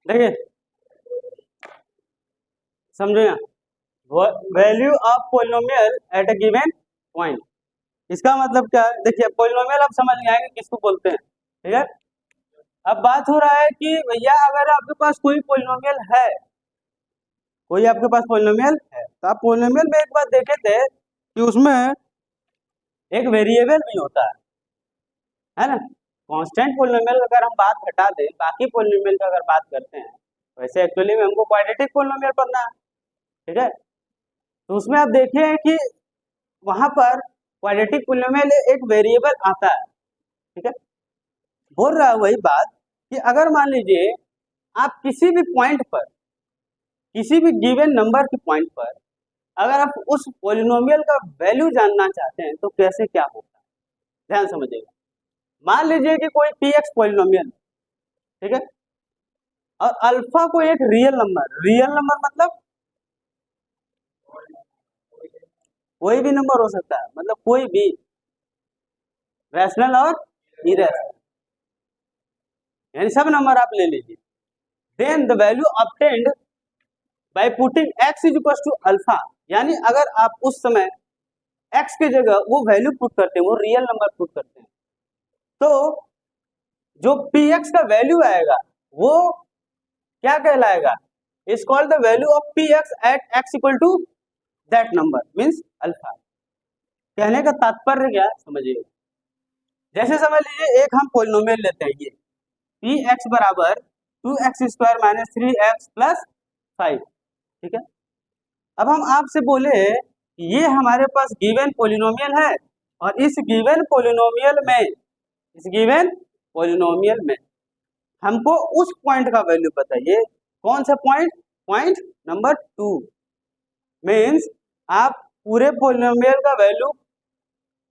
देखिए समझो यहाँ value of polynomial at a given point. इसका मतलब क्या है? देखिए पोलिनोमियल आप समझ में आएंगे किसको बोलते हैं, ठीक है। अब बात हो रहा है कि भैया अगर आपके पास कोई पोलिनोमियल है, कोई आपके पास पोलिनोमियल है, तो आप पोलिनोमियल में एक बात देखे थे कि उसमें एक वेरिएबल भी होता है ना। कांस्टेंट पोलिनोमियल अगर हम बात हटा दें, बाकी पोलिनोमियल का अगर बात करते हैं, वैसे एक्चुअली में हमको क्वाड्रेटिक पोलिनोमियल पढ़ना है, ठीक है। तो उसमें आप देखें कि वहां पर क्वाड्रेटिक पोलिनोमियल एक वेरिएबल आता है, ठीक है। बोल रहा है वही बात कि अगर मान लीजिए आप किसी भी पॉइंट पर, किसी भी गिवन नंबर के पॉइंट पर अगर आप उस पोलिनोमियल का वैल्यू जानना चाहते हैं तो कैसे क्या होता है, ध्यान समझिएगा। मान लीजिए कि कोई पी एक्स पोलिनोमियल, ठीक है, और अल्फा को एक रियल नंबर मतलब कोई भी नंबर हो सकता है, मतलब कोई भी रैशनल और इरेशनल, यानी सब नंबर आप ले लीजिए। Then the value obtained by putting x is equal to alpha, यानी अगर आप उस समय x की जगह वो वैल्यू पुट करते हैं, वो रियल नंबर पुट करते हैं, तो जो px का वैल्यू आएगा वो क्या कहलाएगा, is called the value of px at x equal to that number means alpha. कहने का तात्पर्य क्या समझिए, जैसे समझ लीजिए एक हम पोलिनोमियल लेते हैं, ये px बराबर 2x² माइनस 3x प्लस 5, ठीक है। अब हम आपसे बोले ये हमारे पास गिवन पोलिनोमियल है और इस गिवन पोलिनोमियल में हमको उस पॉइंट का वैल्यू बताइए। कौन सा पॉइंट? Point number 2। मीन्स आप पूरे पोलिनोमियल का वैल्यू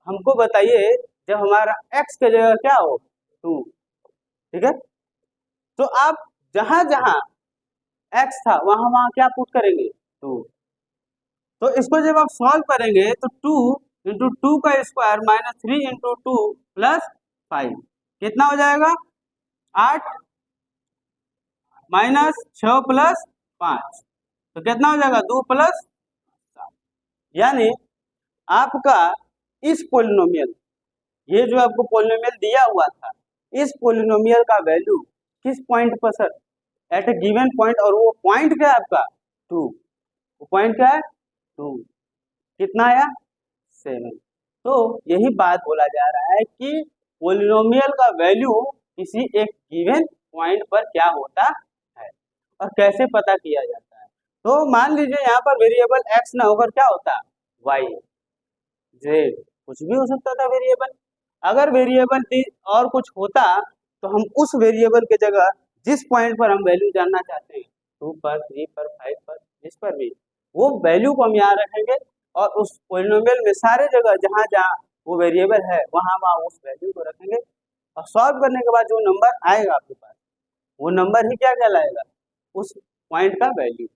हमको बताइए जब हमारा x के जगह क्या हो 2, ठीक है। तो आप जहां जहां x था वहां वहां क्या पुट करेंगे 2। तो इसको जब आप सॉल्व करेंगे तो 2 इंटू 2 का स्क्वायर माइनस 3 इंटू 2 प्लस 5 कितना हो जाएगा 8 माइनस 6 प्लस 5, तो कितना हो जाएगा 2 प्लस 7। यानी आपका इस पोलिनोमियल, ये जो आपको पोलिनोमियल दिया हुआ था, इस पोलिनोमियल का वैल्यू किस पॉइंट पर सर, एट ए गिवन पॉइंट, और वो पॉइंट क्या है आपका 2, वो पॉइंट क्या है 2, कितना आया 7। तो यही बात बोला जा रहा है कि पोलिनोमियल का वैल्यू किसी एक गिवन पॉइंट पर क्या होता है और कैसे पता किया जाता है। तो मान लीजिए यहाँ पर वेरिएबल x ना होकर क्या होता y, z, कुछ भी हो सकता था वेरिएबल। अगर वेरिएबल और कुछ होता तो हम उस वेरिएबल के जगह जिस पॉइंट पर हम वैल्यू जानना चाहते हैं 2 पर 3 पर 5 पर जिस पर भी, वो वैल्यू को हम यहाँ रखेंगे और उस पोलिनोमियल में सारे जगह जहां जहां वो वेरिएबल है वहां वहां उस वैल्यू को रखेंगे और सॉल्व करने के बाद जो नंबर आएगा आपके पास वो नंबर ही क्या कहलाएगा, उस पॉइंट का वैल्यू,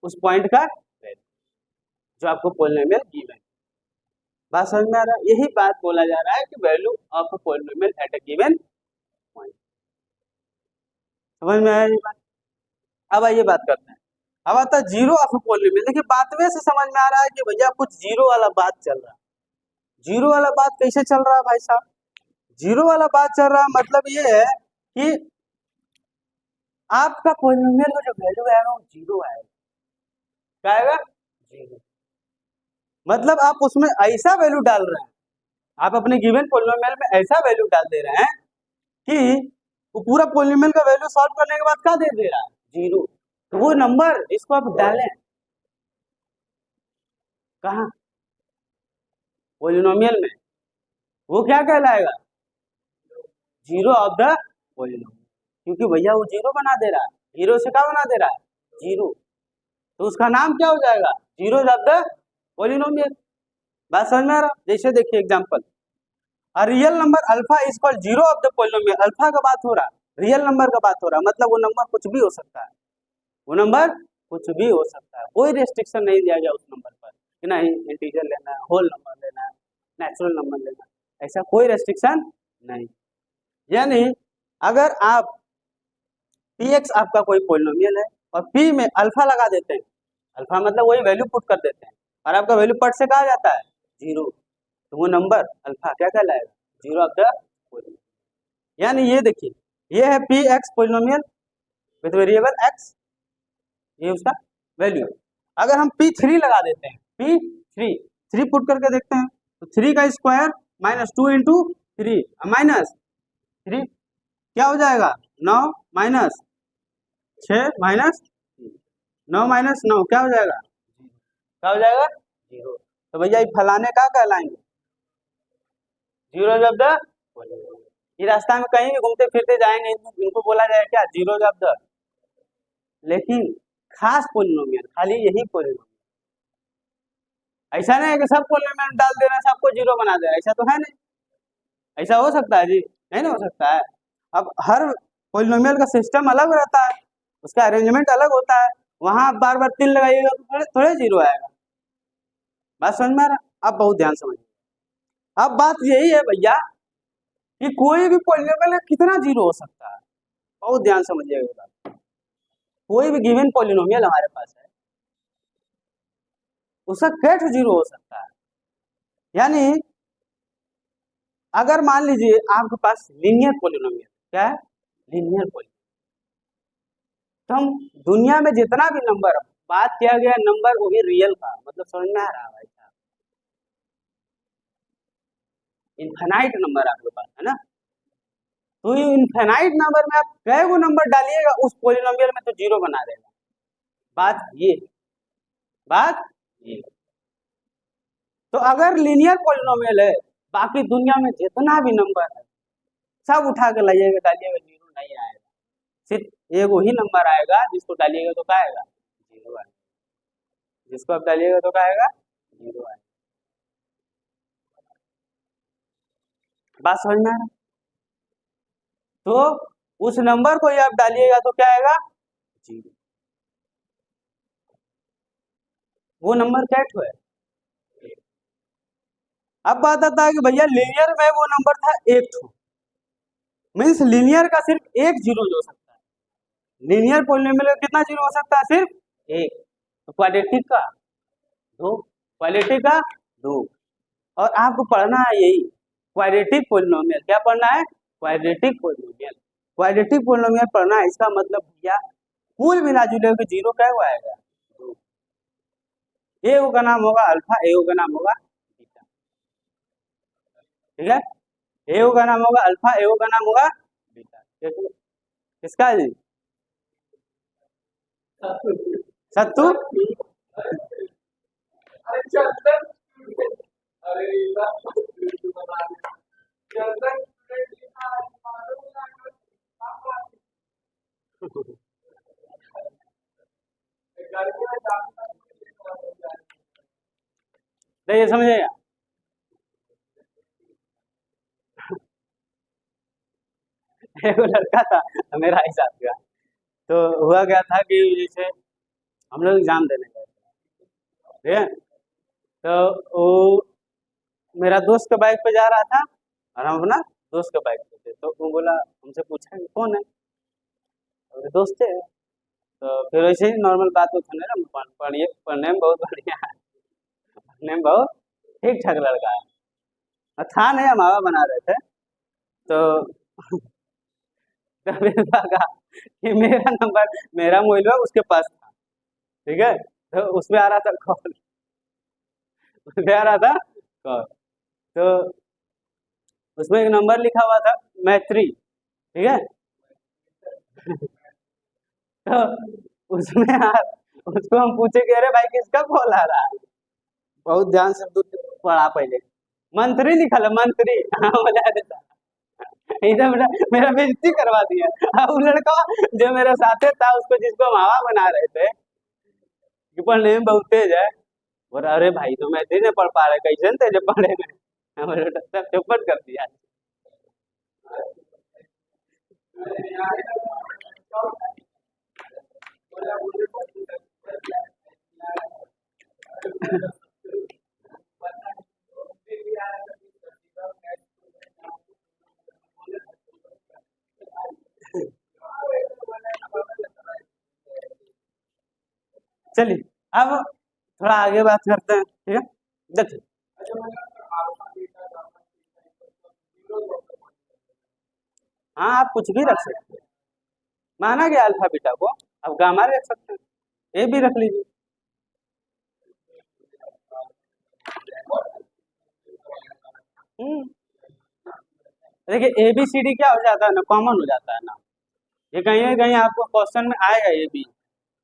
उस पॉइंट का वैल्यू जो आपको पोलिनोमियल गिवन। बात समझ में आ रहा है? यही बात बोला जा रहा है कि value of polynomial at a given point. समझ में आया ये बात? अब आइए बात करते हैं, अब आता है जीरो ऑफ पोलिनोमियल। देखिए बात में से समझ में आ रहा है कि भैया कुछ जीरो वाला बात चल रहा है। जीरो वाला बात कैसे चल रहा है भाई साहब? जीरो वाला बात चल रहा है मतलब ये है कि आपका पोलिनोमियल में जो वैल्यू आएगा वो जीरो आएगा। क्या आएगा? जीरो। मतलब आप उसमें ऐसा वैल्यू डाल रहे हैं, आप अपने गिवन पोलिनोमियल में ऐसा वैल्यू डाल दे रहे हैं कि वो पूरा पोलिनोमियल का वैल्यू सॉल्व करने के बाद क्या दे दे रहा है, जीरो। तो वो नंबर जिसको आप डालें कहाँ, पोलिनोमियल में, वो क्या कहलाएगा, जीरो ऑफ द पोलिनोमियल। क्योंकि भैया वो जीरो बना दे रहा है, जीरो से क्या बना दे रहा है, जीरो, तो उसका नाम क्या हो जाएगा, जीरो ऑफ द पोलिनोमियल। बात समझ में आ रहा? जैसे देखिए example, a real number alpha is called zero of the polynomial. Alpha का बात हो रहा है, रियल नंबर का बात हो रहा है, मतलब वो नंबर कुछ भी हो सकता है, वो नंबर कुछ भी हो सकता है, कोई रेस्ट्रिक्शन नहीं दिया गया उस नंबर पर कि नहीं इंटीजर लेना है, होल नंबर लेना है, नेचुरल नंबर लेना है, ऐसा कोई रेस्ट्रिक्शन नहीं। यानी अगर आप पी एक्स आपका कोई पोलिनोमियल है और पी में अल्फा लगा देते हैं, अल्फा मतलब वही वैल्यू पुट कर देते हैं और आपका वैल्यू पट से कहा जाता है 0, तो वो नंबर अल्फा क्या कहलाएगा, 0 ऑफ द पोलिनोमियल। यानी ये देखिए, ये है P x polynomial with variable x, ये उसका वैल्यू। अगर हम P3 लगा देते हैं, P3 3 पुट करके देखते हैं तो 3 का स्क्वायर माइनस 2 इंटू 3 माइनस 3 क्या हो जाएगा 9 माइनस 6 माइनस 9 माइनस 9 क्या हो जाएगा, क्या हो जाएगा 0। तो भैया ये फलाने का कहलाएंगे 0 जब द, ये रास्ता में कहीं भी घूमते फिरते जाएंगे इनको बोला जाएगा क्या 0 जब द, लेकिन खास पोलिनोमियल खाली यही पोलिनोमियल, ऐसा नहीं है कि सब पोलिनोमियल डाल देना सबको 0 बना देना, ऐसा तो है नहीं, ऐसा हो सकता है जी, नहीं ना हो सकता है। अब हर पोलिनोमियल का सिस्टम अलग रहता है, उसका अरेंजमेंट अलग होता है, वहां आप बार बार 3 लगाइएगा तो थोड़े थोड़े 0 आएगा, बात समझ में आ रहा, आप बहुत ध्यान समझिए। अब बात यही है भैया कि कोई भी पोलिनोमियल कितना 0 हो सकता है, बहुत ध्यान समझिएगा। कोई भी गिवन पोलिनोमियल हमारे पास है उसका कैट 0 हो सकता है। यानी अगर मान लीजिए आपके पास लीनियर पोलिनोमियल, क्या है लीनियर पोलिनोमियल, तो हम दुनिया में जितना भी नंबर बात किया गया नंबर वो भी रियल का, मतलब समझ में आ रहा है भाई साहब, इनफाइनाइट नंबर आपके पास है ना, तो ये इनफाइनाइट नंबर में आप कई गो नंबर डालिएगा उस पोलिनोमियल में तो 0 बना देगा, बात ये, बात ये। तो अगर लीनियर पोलिनोमियल है बाकी दुनिया में जितना भी नंबर है सब उठा के लाइएगा डालिएगा 0 नहीं आएगा, सिर्फ एक ही नंबर आएगा जिसको डालिएगा तो क्या आएगा 0 आएगा, जिसको आप डालिएगा तो क्या आएगा 0 आएगा, बात समझ में आ रहा, तो उस नंबर को ही आप डालिएगा तो क्या आएगा 0, वो नंबर कैट है। अब बात आता है कि भैया लीनियर में वो नंबर था 1, मीन्स लीनियर का सिर्फ एक 0 हो सकता है, लीनियर पोलिनोमियल में कितना 0 हो सकता है सिर्फ 1, तो क्वाड्रेटिक का 2, क्वाड्रेटिक का 2, और आपको पढ़ना है यही क्वाड्रेटिक पोलिनोमियल, क्या पढ़ना है क्वाड्रेटिक पोलिनोमियल, क्वाड्रेटिक पोलिनोमियल पढ़ना है, इसका मतलब भैया कुल मिला जुले के 0 क्या हुआ आएगा 2, ए का नाम होगा अल्फा, ए का नाम होगा बीटा, ठीक है, ए का नाम होगा अल्फा, ए का नाम होगा बीटा, किसका जी सत्तू, ये समझिएगा। एक लड़का था मेरा हिसाब का, तो हुआ क्या था कि जैसे हम लोग एग्जाम देने गए थे, ठीक है, तो वो मेरा दोस्त के बाइक पे जा रहा था और हम अपना दोस्त के बाइक पे थे, तो वो बोला, हमसे पूछा कि कौन है, और दोस्त है, तो फिर वैसे ही नॉर्मल बात होता है ना, पढ़िए पढ़ने में बहुत बढ़िया है, पढ़ने में बहुत ठीक ठाक लड़का है, था नहीं, हम हवा बना रहे थे, तो तो फिर लगा कि मेरा नंबर, मेरा मोबाइल उसके पास था, ठीक है, तो उसमें आ रहा था कॉल, उसमें आ रहा था कॉल, तो उसमें एक नंबर लिखा हुआ था मैत्री, ठीक है, तो उसमें उसको हम पूछे कि अरे भाई किसका कॉल आ रहा है, बहुत ध्यान से पढ़ा पहले, मंत्री लिखा है मंत्री, हाँ बोला देता इधर बेटा मेरा बेइज्जती करवा दिया। अब वो लड़का जो मेरे साथ था उसको, जिसको हम हवा बना रहे थे कि पढ़ने में बहुत तेज है, बोला अरे भाई तो मैं नहीं पढ़ पा रहे, कैसे तेज पढ़े में, हमारे सब चौपट कर दिया। चलिए अब थोड़ा आगे बात करते हैं, ठीक है। देखिए हाँ, आप कुछ भी रख सकते हैं, माना गया अल्फा बीटा को, अब गामा रख सकते हैं, ए भी रख लीजिए। हम्म, देखिए ए बी सी डी क्या हो जाता है ना, कॉमन हो जाता है ना, ये कहीं ना कहीं आपको क्वेश्चन में आएगा ए बी,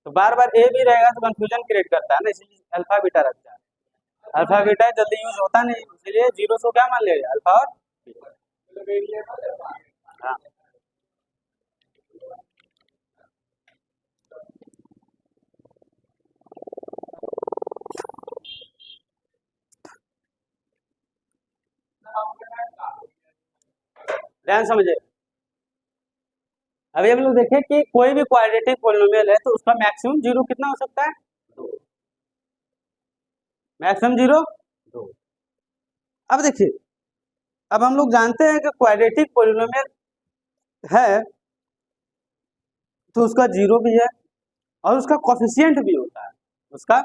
तो बार बार ए भी रहेगा तो कंफ्यूजन क्रिएट करता है ना, इसलिए अल्फा बीटा रखता है। अल्फा बीटा जल्दी यूज होता नहीं, इसलिए जीरो को क्या मान लिया, अल्फा और बीटा। हाँ, ध्यान समझे। अभी हम लोग देखें कि कोई भी क्वाड्रेटिक पोलिनोमियल है तो उसका मैक्सिमम जीरो कितना हो सकता है, दो। मैक्सिमम जीरो दो। अब देखिए, अब हम लोग जानते हैं कि क्वाड्रेटिक पोलिनोमियल है तो उसका जीरो भी है और उसका कोफिशिएंट भी होता है। उसका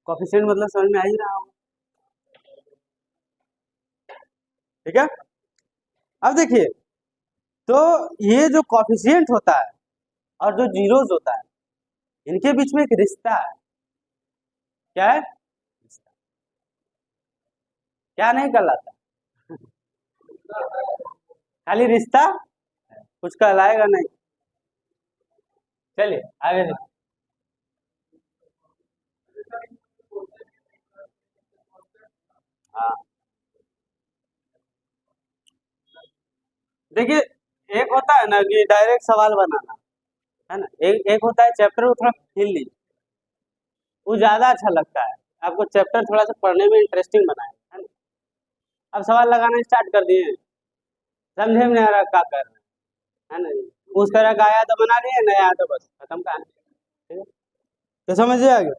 कोफिशिएंट मतलब समझ में आ ही रहा होगा, ठीक है। अब देखिए, तो ये जो कोफिशिएंट होता है और जो जीरोस होता है, इनके बीच में एक रिश्ता है। क्या है रिश्ता? क्या नहीं कहलाता, खाली रिश्ता, कुछ कहलाएगा नहीं। चलिए आगे देखिए। हाँ, देखिए एक होता है ना कि डायरेक्ट सवाल बनाना, है ना, एक एक होता है चैप्टर को थोड़ा हिल लीजिए, वो ज्यादा अच्छा लगता है, आपको चैप्टर थोड़ा सा पढ़ने में इंटरेस्टिंग बनाए, है ना। अब सवाल लगाना स्टार्ट कर दिए, समझे में नहीं आ रहा क्या कर रहे हैं, है ना। उस तरह का आया तो बना लिए, नहीं आया तो बस खत्म कहानी, ठीक है। तो समझिए आगे,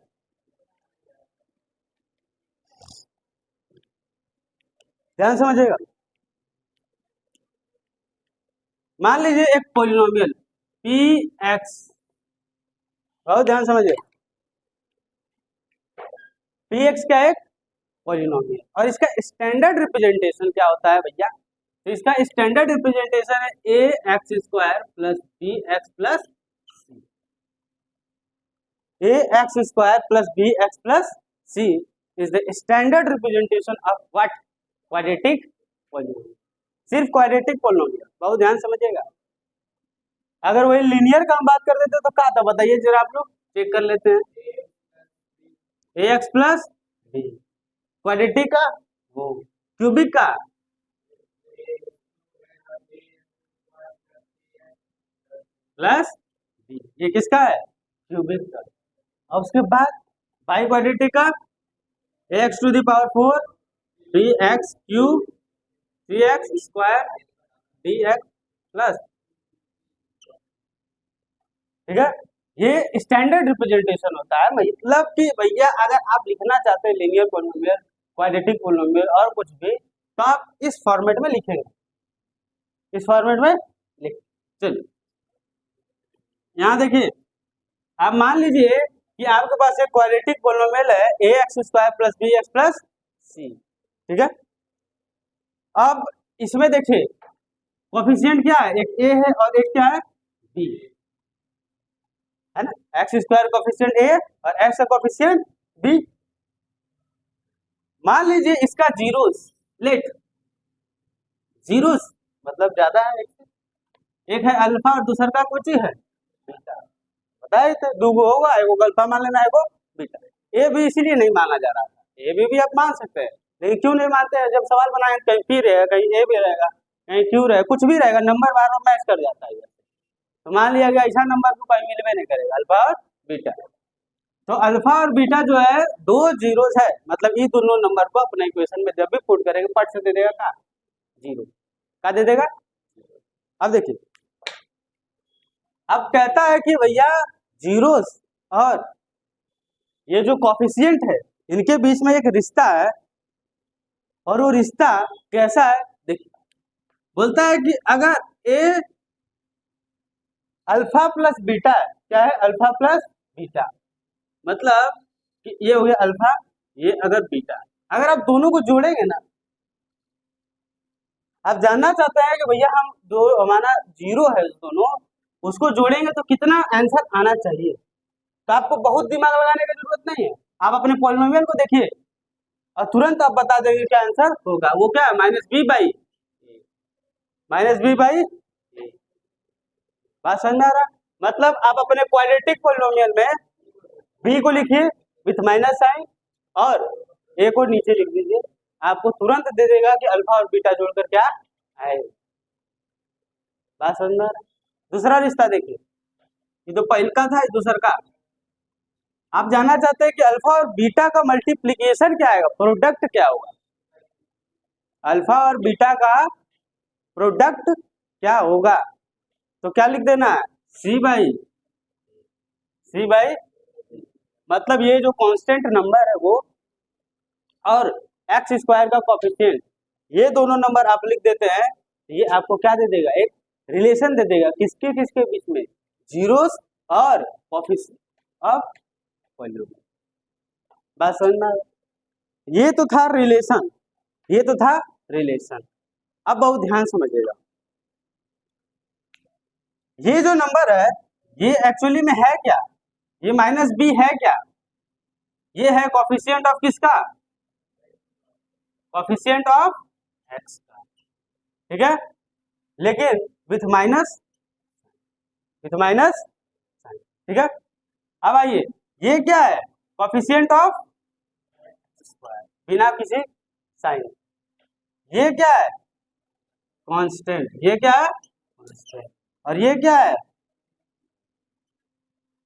ध्यान समझिएगा। मान लीजिए एक पोलिनोमियल पी एक्स, बहुत ध्यान समझिए, पी एक्स क्या है, एक पोलिनोमियल, और इसका स्टैंडर्ड रिप्रेजेंटेशन क्या होता है भैया, तो इसका स्टैंडर्ड रिप्रेजेंटेशन है a x square plus b x plus c. A x square plus b x plus c is the standard representation of what, quadratic polynomial. सिर्फ क्वाड्रेटिक पोलिनोमियल, बहुत ध्यान समझिएगा। अगर वही लीनियर का हम बात कर देते तो क्या था बताइए जरा, आप लोग चेक कर लेते हैं। ए एक्स प्लस बी, क्वाड्रेटिक का वो, क्यूबिक का प्लस बी, ये किसका है, क्यूबिक का। और उसके बाद बाई क्वाड्रेटिक का x to the power four b x cube c x square d x plus, ठीक है। ये स्टैंडर्ड रिप्रेजेंटेशन होता है, मतलब कि भैया अगर आप लिखना चाहते हैं लीनियर पॉलिनोमियल, क्वाड्रेटिक पॉलिनोमियल और कुछ भी, तो आप इस फॉर्मेट में लिखेंगे, इस फॉर्मेट में लिख। चलिए यहाँ देखिए, आप मान लीजिए कि आपके पास एक क्वाड्रेटिक पॉलिनोमियल है a x square plus b x plus c, ठीक है। अब इसमें देखिए कोफिशिएंट क्या है, एक ए है और एक क्या है बी, है ना। एक्स स्क्वायर कोफिशिएंट ए और एक्स का कोफिशिएंट बी। मान लीजिए इसका जीरोस, लेट जीरोस मतलब ज्यादा है, एक है अल्फा और दूसरा का कुछ है बीटा, बताए थे दूगो होगा, एगो अल्फा मान लेना, एगो बीटा। ए भी इसीलिए नहीं माना जा रहा था, ए भी आप मान सकते हैं, लेकिन क्यों नहीं मानते हैं, जब सवाल बनाए कहीं पी रहेगा, कहीं ए भी रहेगा, कहीं क्यू रहेगा, कुछ भी रहेगा, नंबर बार बार मैच कर जाता है, तो मान लिया गया ऐसा नंबर को कहीं मिलवे नहीं करेगा, अल्फा और बीटा। तो अल्फा और बीटा जो है दो जीरोस है, मतलब ये दोनों नंबर को अपने इक्वेशन में जब भी पुट करेंगे पट से दे देगा क्या, जीरो, क्या दे देगा। अब देखिए, अब कहता है कि भैया जीरोस और ये जो कॉफिशिएंट है इनके बीच में एक रिश्ता है, और वो रिश्ता कैसा है देखिए, बोलता है कि अगर ए अल्फा प्लस बीटा है, क्या है, अल्फा प्लस बीटा, मतलब कि ये हो गया अल्फा, ये अगर बीटा, अगर आप दोनों को जोड़ेंगे ना, आप जानना चाहते हैं कि भैया हम जो हमारा जीरो है दोनों, उसको जोड़ेंगे तो कितना आंसर आना चाहिए, तो आपको बहुत दिमाग लगाने की जरूरत नहीं है, आप अपने पॉलिनोमियल को देखिए और तुरंत आप बता देंगे क्या आंसर होगा, वो क्या है, माइनस बी बाई बात समझ में आ रहा, मतलब आप अपने क्वाड्रेटिक पॉलिनोमियल में बी को लिखिए विथ माइनस साइन और ए को नीचे लिख दीजिए, आपको तुरंत दे देगा कि अल्फा और बीटा जोड़कर क्या आए, बात समझ में आ रहा। दूसरा रिश्ता देखिए, ये तो पहले का था, दूसरा का, आप जानना चाहते हैं कि अल्फा और बीटा का मल्टीप्लीकेशन क्या आएगा, प्रोडक्ट क्या होगा, अल्फा और बीटा का प्रोडक्ट क्या होगा, तो क्या लिख देना है, सी बाई, मतलब ये जो कांस्टेंट नंबर है वो और एक्स स्क्वायर का कोफिशिएंट, ये दोनों नंबर आप लिख देते हैं, ये आपको क्या दे देगा, एक रिलेशन दे देगा, किसके किसके बीच में, जीरोस और कोफिशिएंट ऑफ पॉलिनोमियल, बात समझ में, ये तो था रिलेशन, ये तो था रिलेशन। अब बहुत ध्यान समझिएगा, ये जो नंबर है ये एक्चुअली में है क्या, ये माइनस बी है क्या, ये है कोफिशिएंट ऑफ किसका, कोफिशिएंट ऑफ एक्स का, ठीक है, लेकिन विथ माइनस साइन, ठीक है। अब आइए, ये क्या है, कोफिशिएंट ऑफ स्क्वायर बिना किसी साइन, ये क्या है, कांस्टेंट, ये क्या है कांस्टेंट, और ये क्या है,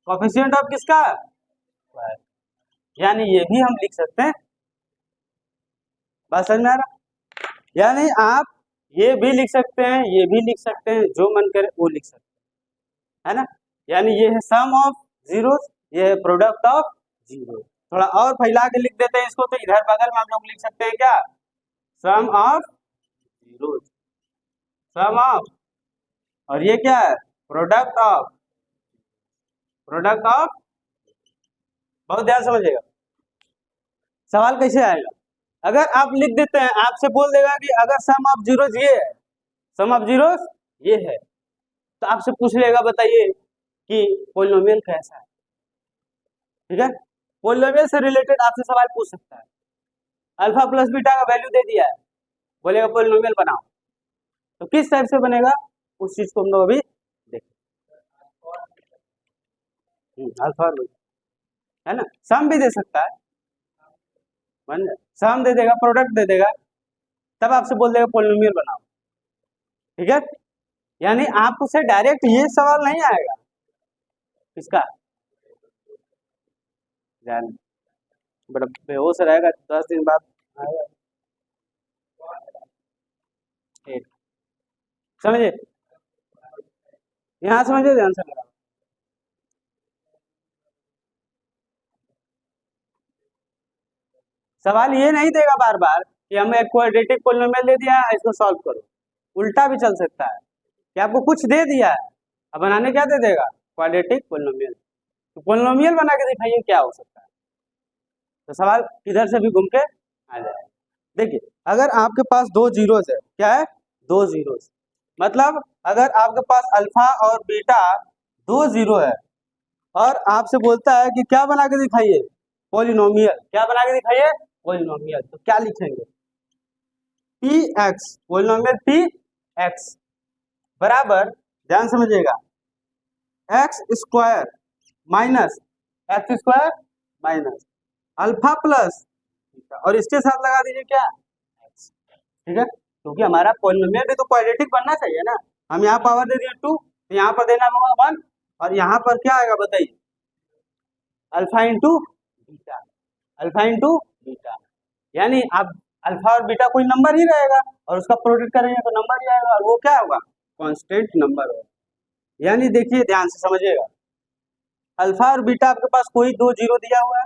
कोफिशिएंट ऑफ किसका स्क्वायर, यानी ये भी हम लिख सकते हैं, बात समझ में आ रहा, यानी आप ये भी लिख सकते हैं, ये भी लिख सकते हैं, जो मन करे वो लिख सकते हैं, है ना, यानी ये है सम ऑफ जीरोस, ये है प्रोडक्ट ऑफ जीरो, थोड़ा और फैला के लिख देते हैं इसको, तो इधर बगल में हम लोग लिख सकते हैं क्या, सम ऑफ जीरोस, सम ऑफ, और ये क्या है, प्रोडक्ट ऑफ, बहुत ध्यान समझिएगा, सवाल कैसे आएगा, अगर आप लिख देते हैं, आपसे बोल देगा कि अगर सम ऑफ जीरोस ये है, सम ऑफ जीरोस ये है, तो आपसे पूछ लेगा बताइए कि पॉलिनोमियल कैसा है, ठीक है, पॉलिनोमियल से रिलेटेड आपसे सवाल पूछ सकता है, अल्फा प्लस बीटा का वैल्यू दे दिया है, बोलेगा पॉलिनोमियल बनाओ, तो किस टाइप से बनेगा उस चीज को हम लोग अभी देखें, अल्फा और बीटा, है ना, सम भी दे सकता है, सम दे देगा, प्रोडक्ट दे देगा, तब आपसे बोल देगा पॉलिनोमियल बनाओ, ठीक है, यानी आपको से डायरेक्ट ये सवाल नहीं आएगा, किसका, जान बड़ा बेहोश रहेगा, 10 दिन बाद आएगा, समझे, यहाँ समझिए ध्यान से मेरा, सवाल ये नहीं देगा बार बार कि हमें क्वाड्रेटिक पॉलिनोमियल दे दिया है इसको सॉल्व करो, उल्टा भी चल सकता है कि आपको कुछ दे दिया है, अब बनाने क्या दे देगा, क्वाड्रेटिक पॉलिनोमियल, तो पॉलिनोमियल बना के दिखाइए क्या हो सकता है, तो सवाल इधर से भी घूम के आ जाएगा। देखिए, अगर आपके पास दो जीरोस है, क्या है, दो जीरोस, मतलब अगर आपके पास अल्फा और बीटा दो जीरो है और आपसे बोलता है कि क्या बना के दिखाइए, पॉलिनोमियल, क्या बना के दिखाइए, पॉलिनोमियल, तो क्या लिखेंगे, P x, polynomial P x बराबर, ध्यान समझिएगा, x square minus alpha plus, और इसके साथ लगा दीजिए क्या, एक्स, ठीक है, क्योंकि हमारा पॉलिनोमियल भी तो क्वाड्रेटिक बनना चाहिए ना, हम यहाँ पावर दे दिए 2, तो यहाँ पर देना होगा 1, और यहाँ पर क्या आएगा बताइए, alpha into beta, alpha into beta, यानी आप अल्फा और बीटा कोई नंबर ही रहेगा और उसका प्रोडक्ट करेंगे तो नंबर ही आएगा, और वो क्या होगा, कांस्टेंट नंबर होगा, यानी देखिए ध्यान से समझिएगा, अल्फा और बीटा आपके पास कोई दो जीरो दिया हुआ है,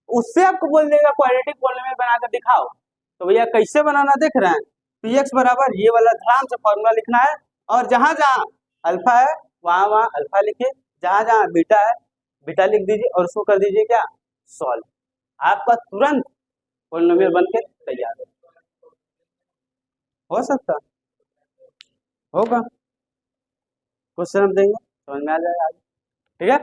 उससे आपको बोल देगा क्वाड्रेटिक पॉलिनोमियल बनाकर दिखाओ, तो भैया कैसे बनाना देख रहे हैं, पी एक्स बराबर ये वाला ध्यान से फॉर्मूला लिखना है, और जहां जहां अल्फा है वहाँ वहाँ अल्फा लिखिए, जहाँ जहाँ बीटा है बीटा लिख दीजिए और उसको कर दीजिए क्या, सॉल्व। आपका तुरंत पॉलिनोमियल बन के तैयार हो सकता होगा। क्वेश्चन हम देंगे, समझ में आ जाएगा आगे। ठीक है,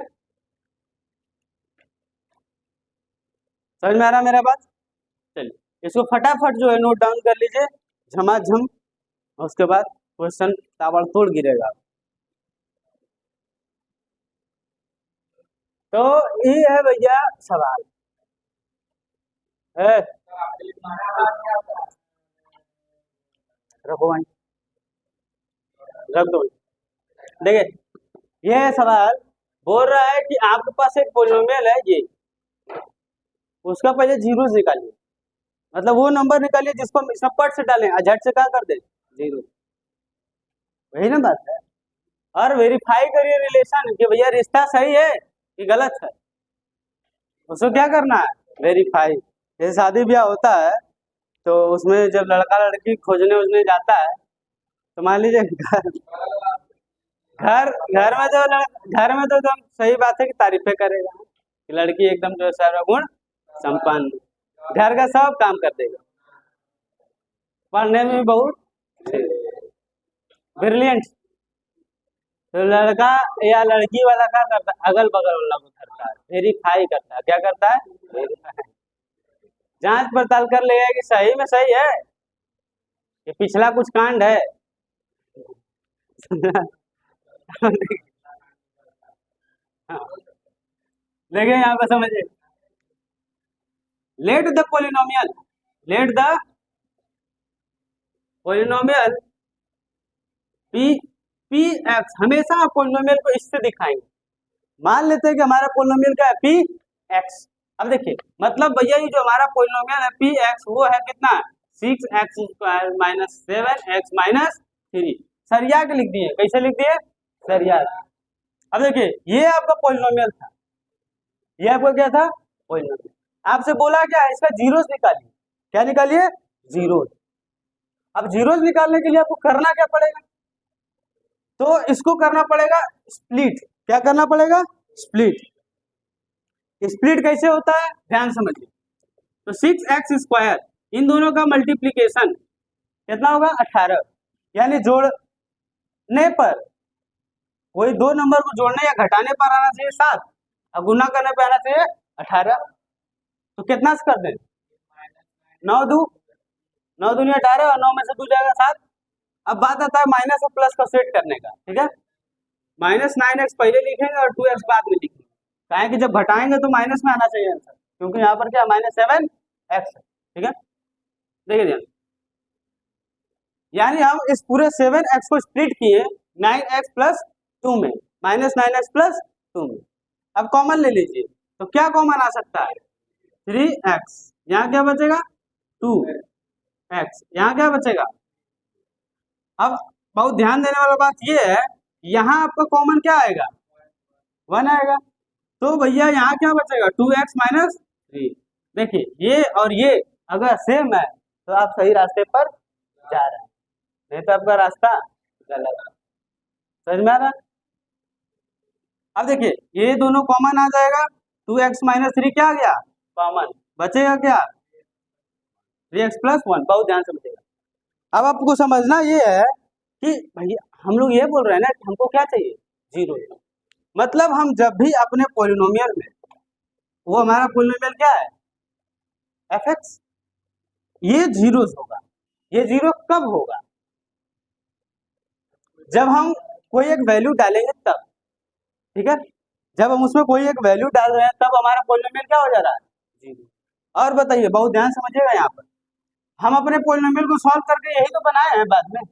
समझ में आ रहा मेरा बात? चलिए इसको फटाफट जो है नोट डाउन कर लीजिए झमाझम, उसके बाद क्वेश्चन ताबड़तोड़ गिरेगा। तो ये है भैया सवाल है, रखो भाई, रख दो। देखिए ये सवाल बोल रहा है कि आपके पास एक पोलिनोमियल है ये, उसका पहले जीरोस निकालिए, मतलब वो नंबर निकालिए जिसको हम इसमें पट से डालें, झट से क्या कर दे, जीरो। वही ना बात है। और वेरीफाई करिए रिलेशन कि भैया रिश्ता सही है कि गलत है, उसको क्या करना है, वेरीफाई। जैसे शादी ब्याह होता है तो उसमें जब लड़का लड़की खोजने उजने जाता है तो मान लीजिए घर घर में तो घर में तो एकदम सही बात है कि तारीफें करेगा कि लड़की एकदम जो है सर्वगुण संपन्न, घर का सब काम कर देगा, पढ़ने में भी बहुत ब्रिलियंट। तो लड़का या लड़की वाला क्या करता है, अगल बगल वाला को करता है, वेरीफाई करता है। क्या करता है, वेरीफाई, जांच पड़ताल कर लेगा कि सही में सही है कि पिछला कुछ कांड है। हाँ, देखिए यहाँ पे समझिए, let the polynomial, let the polynomial P P x, हमेशा आप पोलिनोमियल को इससे दिखाएंगे। मान लेते हैं कि हमारा पोलिनोमियल क्या है, पी एक्स। अब देखिए मतलब भैया ये जो हमारा पोलिनोमियल है पी एक्स वो है कितना, 6x² माइनस 7x-3। सरिया के लिख दिए, कैसे लिख दिए, सरिया। अब देखिए ये आपका पोलिनोमियल था, ये आपका क्या था, पोलिनोमियल। आपसे बोला क्या है, इसका जीरोस निकालिए। क्या निकालिए, जीरोस। अब जीरोस निकालने के लिए आपको करना क्या पड़ेगा, तो इसको करना पड़ेगा स्प्लिट। क्या करना पड़ेगा, स्प्लिट। स्प्लिट कैसे होता है ध्यान समझिए। तो 6x² इन दोनों का मल्टीप्लीकेशन कितना होगा, 18। यानी जोड़ने पर, कोई दो नंबर को जोड़ने या घटाने पर आना चाहिए 7 और गुना करने पर आना चाहिए 18। तो कितना से कर दें, 9 दूनी 18 और 9 में से 2 जाएगा 7। अब बात आता है माइनस और प्लस का सेट करने का। ठीक है, -9x पहले लिखेंगे और 2x बाद में लिखेंगे, कहें कि जब घटाएंगे तो माइनस में आना चाहिए आंसर, क्योंकि यहाँ पर क्या -7x है। ठीक है, देखिए ध्यान, यानी हम इस पूरे 7x को स्प्लिट किए 9x+2 में, -9x+2 में। अब कॉमन ले लीजिए, तो क्या कॉमन आ सकता है, 3x, यहाँ क्या बचेगा 2x, यहाँ क्या बचेगा। अब बहुत ध्यान देने वाला बात ये है, यहाँ आपका कॉमन क्या आएगा, 1 आएगा। तो भैया यहाँ क्या बचेगा, 2x-3। देखिए ये और ये अगर सेम है तो आप सही रास्ते पर जा रहे हैं, नहीं तो आपका रास्ता गलत है। समझ में आ रहा है? अब देखिए ये दोनों कॉमन आ जाएगा, 2x-3 क्या आ गया कॉमन, बचेगा क्या 3x+1। बहुत ध्यान से बचेगा। अब आपको समझना ये है कि भैया हम लोग ये बोल रहे हैं ना कि हमको क्या चाहिए, जीरो। मतलब हम जब भी अपने पोलिनोमियल में, वो हमारा पोलिनोमियल क्या है f(x), ये जीरो होगा। ये जीरो कब होगा, जब हम कोई एक वैल्यू डालेंगे तब। ठीक है, जब हम उसमें कोई एक वैल्यू डाल रहे हैं तब हमारा पोलिनोमियल क्या हो जा रहा है, जीरो। और बताइए, बहुत ध्यान समझिएगा, यहाँ पर हम अपने पोलिनोमियल को सॉल्व करके यही तो बनाए हैं बाद में,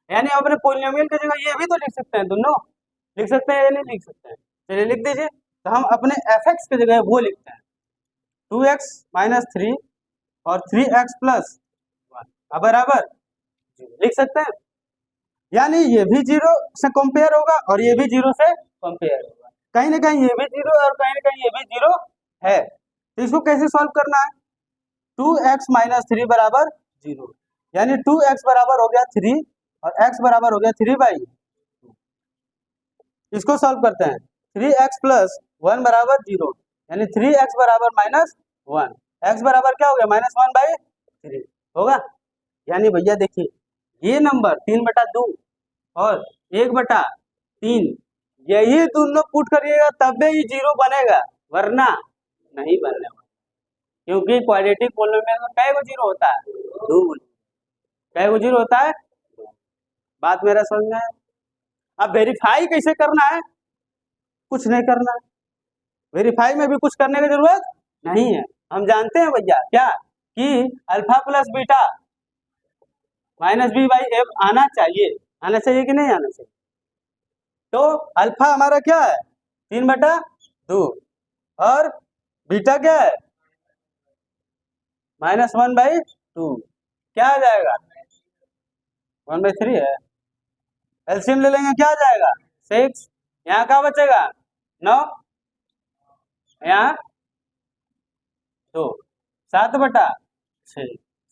यानी अपने पोलिनोमियल की जगह ये भी तो लिख सकते हैं, दोनों लिख सकते हैं या नहीं लिख सकते हैं, चलिए लिख दीजिए। तो हम अपने f(x) की जगह वो लिखते हैं 2x-3 और 3x+1 बराबर लिख सकते हैं। यानी ये भी जीरो से कंपेयर होगा और ये भी जीरो से कंपेयर होगा, कहीं ना कहीं ये भी जीरो और कहीं ना कहीं ये भी जीरो है। तो इसको कैसे सॉल्व करना है, 2x-3 बराबर 0, यानी 2x बराबर हो गया 3 और x बराबर हो गया 3/2। इसको सॉल्व करते हैं। 3x प्लस 1 बराबर 0, यानी 3x बराबर माइनस 1, x बराबर क्या हो गया -1/3 होगा। यानी भैया देखिए ये नंबर 3/2 और 1/3 यही दोनों पुट करिएगा तब भी ये 0 बनेगा, वरना नहीं बनने वाला, क्योंकि क्वाड्रेटिक पॉलिनोमियल में कै गो 0 होता है, 2 गो। कै गो 0 होता है? बात मेरा समझ में है। अब वेरीफाई कैसे करना है? कुछ नहीं करना है, वेरीफाई में भी कुछ करने की जरूरत नहीं है। हम जानते हैं भैया क्या कि अल्फा प्लस बीटा -b/f आना चाहिए, आना चाहिए कि नहीं आना चाहिए? तो अल्फा हमारा क्या है 3/2 और बीटा क्या है -1/2, क्या आ जाएगा 1/3 है। एलसीएम ले लेंगे, क्या आ जाएगा 6, यहाँ क्या बचेगा 9, यहाँ 2, 7/6,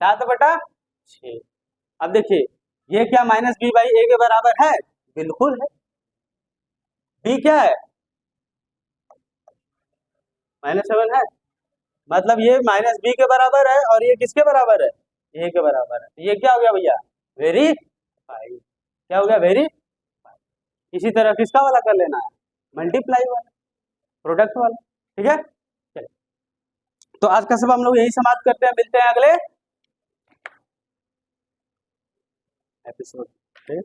7/6। अब देखिए ये क्या -b/a के बराबर है? बिल्कुल है। b क्या है -7 है, मतलब ये -b के बराबर है और ये किसके बराबर है? a के बराबर है। ये क्या हो गया भैया वेरीफाई, क्या हो गया वेरीफाई। इसी तरह किसका वाला कर लेना है, मल्टीप्लाई वाला, प्रोडक्ट वाला, ठीक है। चलिए तो आज का सब हम लोग यही समाप्त करते हैं, मिलते हैं अगले एपिसोड पे।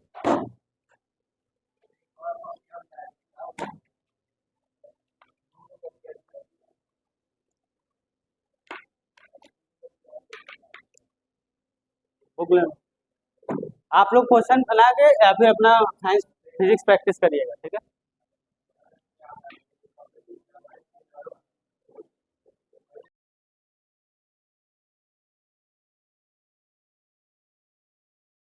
बुक ले, आप लोग क्वेश्चन बना के या फिर अपना साइंस फिजिक्स प्रैक्टिस करिएगा, ठीक है।